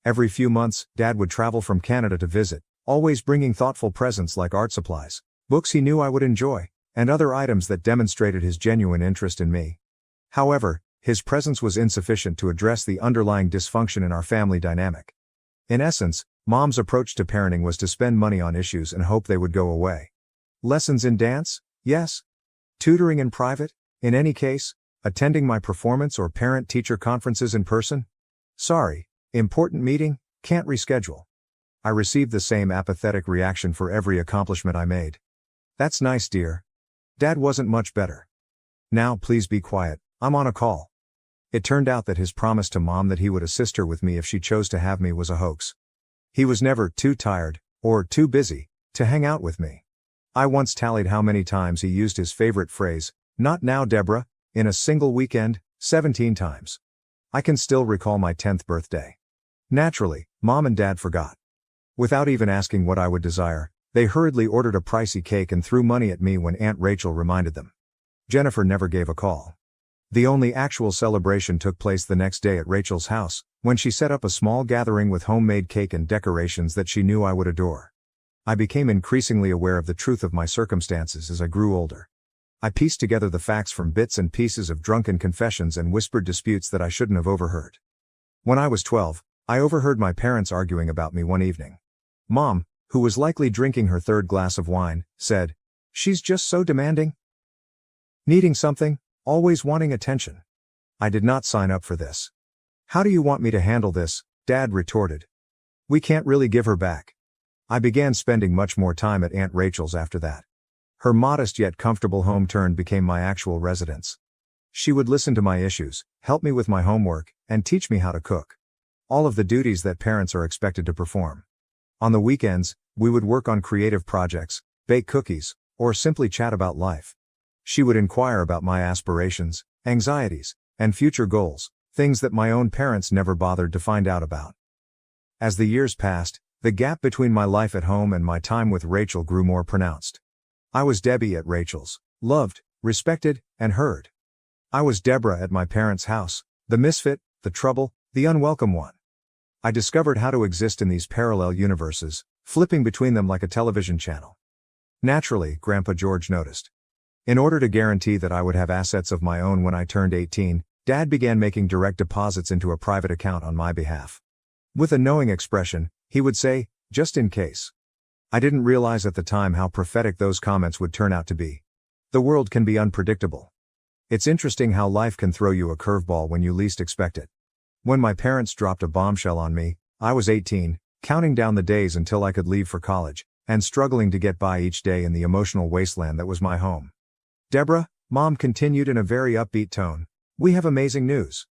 Every few months, Dad would travel from Canada to visit, always bringing thoughtful presents like art supplies, books he knew I would enjoy, and other items that demonstrated his genuine interest in me. However, his presence was insufficient to address the underlying dysfunction in our family dynamic. In essence, Mom's approach to parenting was to spend money on issues and hope they would go away. Lessons in dance? Yes. Tutoring in private? In any case, attending my performance or parent-teacher conferences in person? Sorry, important meeting, can't reschedule. I received the same apathetic reaction for every accomplishment I made. That's nice, dear. Dad wasn't much better. Now please be quiet, I'm on a call. It turned out that his promise to Mom that he would assist her with me if she chose to have me was a hoax. He was never too tired, or too busy, to hang out with me. I once tallied how many times he used his favorite phrase, "Not now, Deborah," in a single weekend, 17 times. I can still recall my 10th birthday. Naturally, Mom and Dad forgot. Without even asking what I would desire, they hurriedly ordered a pricey cake and threw money at me when Aunt Rachel reminded them. Jennifer never gave a call. The only actual celebration took place the next day at Rachel's house, when she set up a small gathering with homemade cake and decorations that she knew I would adore. I became increasingly aware of the truth of my circumstances as I grew older. I pieced together the facts from bits and pieces of drunken confessions and whispered disputes that I shouldn't have overheard. When I was 12, I overheard my parents arguing about me one evening. Mom, who was likely drinking her third glass of wine, said, "She's just so demanding. Needing something, always wanting attention." I did not sign up for this. "How do you want me to handle this?" Dad retorted. "We can't really give her back." I began spending much more time at Aunt Rachel's after that. Her modest yet comfortable home became my actual residence. She would listen to my issues, help me with my homework, and teach me how to cook. All of the duties that parents are expected to perform. On the weekends, we would work on creative projects, bake cookies, or simply chat about life. She would inquire about my aspirations, anxieties, and future goals, things that my own parents never bothered to find out about. As the years passed, the gap between my life at home and my time with Rachel grew more pronounced. I was Debbie at Rachel's, loved, respected, and heard. I was Deborah at my parents' house, the misfit, the trouble, the unwelcome one. I discovered how to exist in these parallel universes, flipping between them like a television channel. Naturally, Grandpa George noticed. In order to guarantee that I would have assets of my own when I turned 18, Dad began making direct deposits into a private account on my behalf. With a knowing expression, he would say, "Just in case." I didn't realize at the time how prophetic those comments would turn out to be. The world can be unpredictable. It's interesting how life can throw you a curveball when you least expect it. When my parents dropped a bombshell on me, I was 18, counting down the days until I could leave for college, and struggling to get by each day in the emotional wasteland that was my home. "Deborah," Mom continued in a very upbeat tone, "we have amazing news.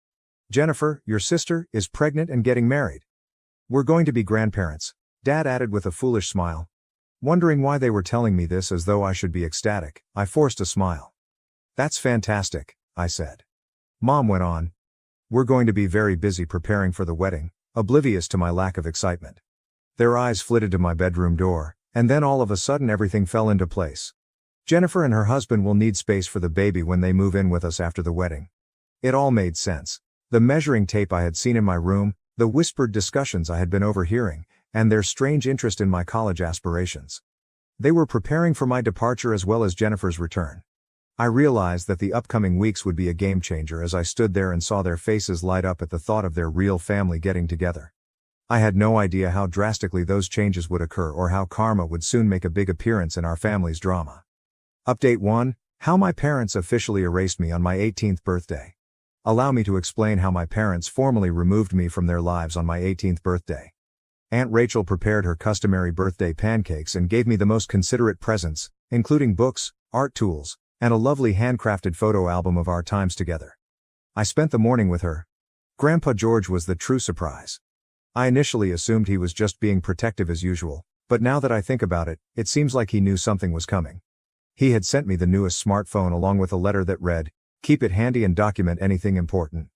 Jennifer, your sister, is pregnant and getting married. We're going to be grandparents," Dad added with a foolish smile. Wondering why they were telling me this as though I should be ecstatic, I forced a smile. "That's fantastic," I said. Mom went on, "We're going to be very busy preparing for the wedding," oblivious to my lack of excitement. Their eyes flitted to my bedroom door, and then all of a sudden everything fell into place. "Jennifer and her husband will need space for the baby when they move in with us after the wedding." It all made sense. The measuring tape I had seen in my room, the whispered discussions I had been overhearing, and their strange interest in my college aspirations. They were preparing for my departure as well as Jennifer's return. I realized that the upcoming weeks would be a game changer as I stood there and saw their faces light up at the thought of their real family getting together. I had no idea how drastically those changes would occur or how karma would soon make a big appearance in our family's drama. Update 1: How my parents officially erased me on my 18th birthday. Allow me to explain how my parents formally removed me from their lives on my 18th birthday. Aunt Rachel prepared her customary birthday pancakes and gave me the most considerate presents, including books, art tools, and a lovely handcrafted photo album of our times together. I spent the morning with her. Grandpa George was the true surprise. I initially assumed he was just being protective as usual, but now that I think about it, it seems like he knew something was coming. He had sent me the newest smartphone along with a letter that read, "Keep it handy and document anything important."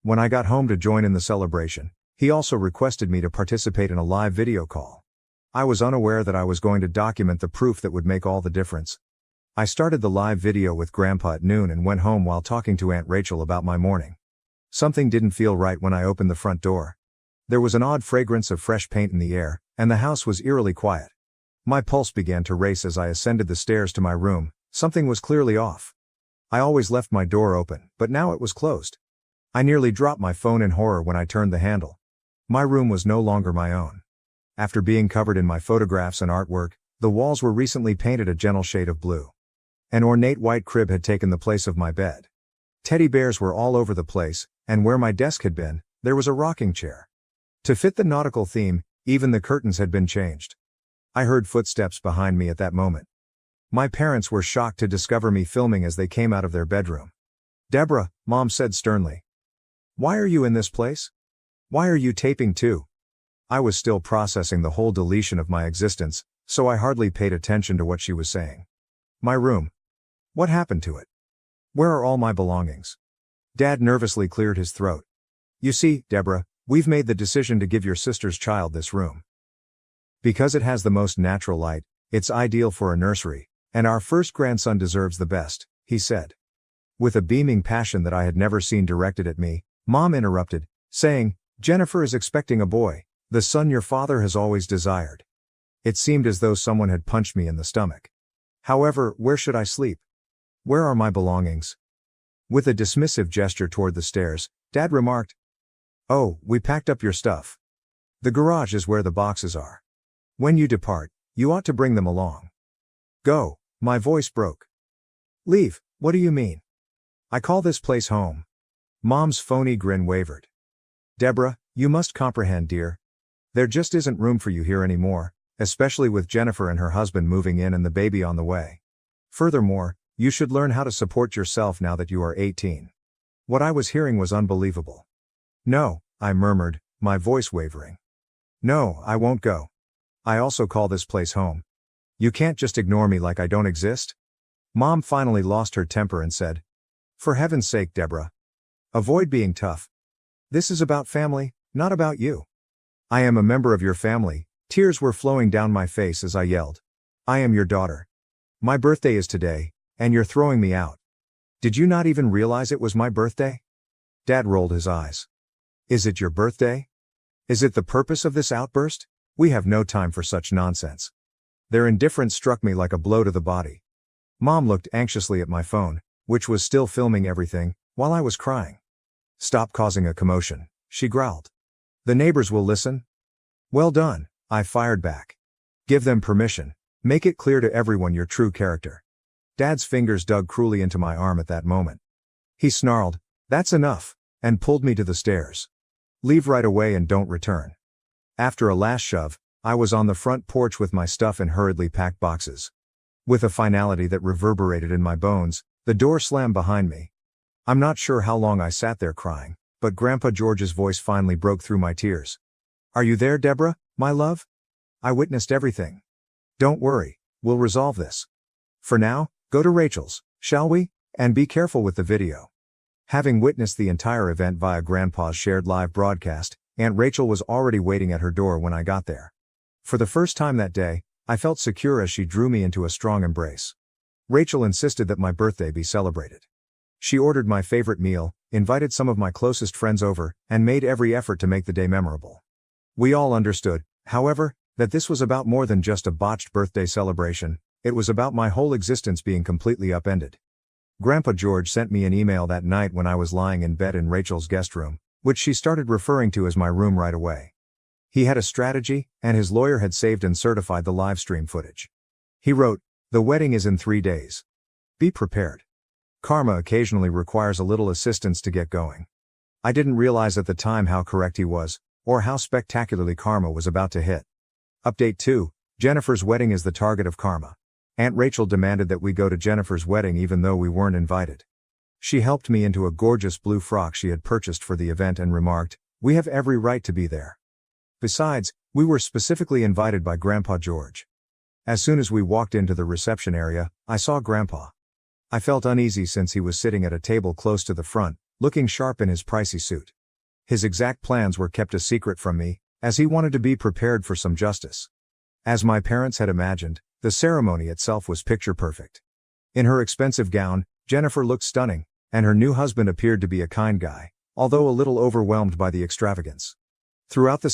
When I got home to join in the celebration, he also requested me to participate in a live video call. I was unaware that I was going to document the proof that would make all the difference. I started the live video with Grandpa at noon and went home while talking to Aunt Rachel about my morning. Something didn't feel right when I opened the front door. There was an odd fragrance of fresh paint in the air, and the house was eerily quiet. My pulse began to race as I ascended the stairs to my room. Something was clearly off. I always left my door open, but now it was closed. I nearly dropped my phone in horror when I turned the handle. My room was no longer my own. After being covered in my photographs and artwork, the walls were recently painted a gentle shade of blue. An ornate white crib had taken the place of my bed. Teddy bears were all over the place, and where my desk had been, there was a rocking chair. To fit the nautical theme, even the curtains had been changed. I heard footsteps behind me at that moment. My parents were shocked to discover me filming as they came out of their bedroom. "Deborah," Mom said sternly. "Why are you in this place? Why are you taping too?" I was still processing the whole deletion of my existence, so I hardly paid attention to what she was saying. My room. What happened to it? Where are all my belongings? Dad nervously cleared his throat. "You see, Deborah, we've made the decision to give your sister's child this room. Because it has the most natural light, it's ideal for a nursery, and our first grandson deserves the best," he said. With a beaming passion that I had never seen directed at me, Mom interrupted, saying, "Jennifer is expecting a boy, the son your father has always desired." It seemed as though someone had punched me in the stomach. "However, where should I sleep? Where are my belongings?" With a dismissive gesture toward the stairs, Dad remarked, "Oh, we packed up your stuff. The garage is where the boxes are. When you depart, you ought to bring them along." "Go," my voice broke. "Leave, what do you mean? I call this place home." Mom's phony grin wavered. "Deborah, you must comprehend, dear. There just isn't room for you here anymore, especially with Jennifer and her husband moving in and the baby on the way. Furthermore, you should learn how to support yourself now that you are 18. What I was hearing was unbelievable. "No," I murmured, my voice wavering. "No, I won't go. I also call this place home. You can't just ignore me like I don't exist." Mom finally lost her temper and said, "For heaven's sake, Deborah. Avoid being tough. This is about family, not about you." "I am a member of your family." Tears were flowing down my face as I yelled. "I am your daughter. My birthday is today, and you're throwing me out. Did you not even realize it was my birthday?" Dad rolled his eyes. "Is it your birthday? Is it the purpose of this outburst? We have no time for such nonsense." Their indifference struck me like a blow to the body. Mom looked anxiously at my phone, which was still filming everything, while I was crying. "Stop causing a commotion," she growled. "The neighbors will listen." "Well done," I fired back. "Give them permission. Make it clear to everyone your true character." Dad's fingers dug cruelly into my arm at that moment. He snarled, "That's enough," and pulled me to the stairs. "Leave right away and don't return." After a last shove, I was on the front porch with my stuff in hurriedly packed boxes. With a finality that reverberated in my bones, the door slammed behind me. I'm not sure how long I sat there crying, but Grandpa George's voice finally broke through my tears. "Are you there, Deborah, my love? I witnessed everything. Don't worry, we'll resolve this. For now, go to Rachel's, shall we? And be careful with the video." Having witnessed the entire event via Grandpa's shared live broadcast, Aunt Rachel was already waiting at her door when I got there. For the first time that day, I felt secure as she drew me into a strong embrace. Rachel insisted that my birthday be celebrated. She ordered my favorite meal, invited some of my closest friends over, and made every effort to make the day memorable. We all understood, however, that this was about more than just a botched birthday celebration. It was about my whole existence being completely upended. Grandpa George sent me an email that night when I was lying in bed in Rachel's guest room, which she started referring to as my room right away. He had a strategy, and his lawyer had saved and certified the live stream footage. He wrote, "The wedding is in 3 days. Be prepared. Karma occasionally requires a little assistance to get going." I didn't realize at the time how correct he was, or how spectacularly karma was about to hit. Update 2, Jennifer's wedding is the target of karma. Aunt Rachel demanded that we go to Jennifer's wedding even though we weren't invited. She helped me into a gorgeous blue frock she had purchased for the event and remarked, "We have every right to be there. Besides, we were specifically invited by Grandpa George." As soon as we walked into the reception area, I saw Grandpa. I felt uneasy since he was sitting at a table close to the front, looking sharp in his pricey suit. His exact plans were kept a secret from me, as he wanted to be prepared for some justice. As my parents had imagined, the ceremony itself was picture perfect. In her expensive gown, Jennifer looked stunning, and her new husband appeared to be a kind guy, although a little overwhelmed by the extravagance. Throughout the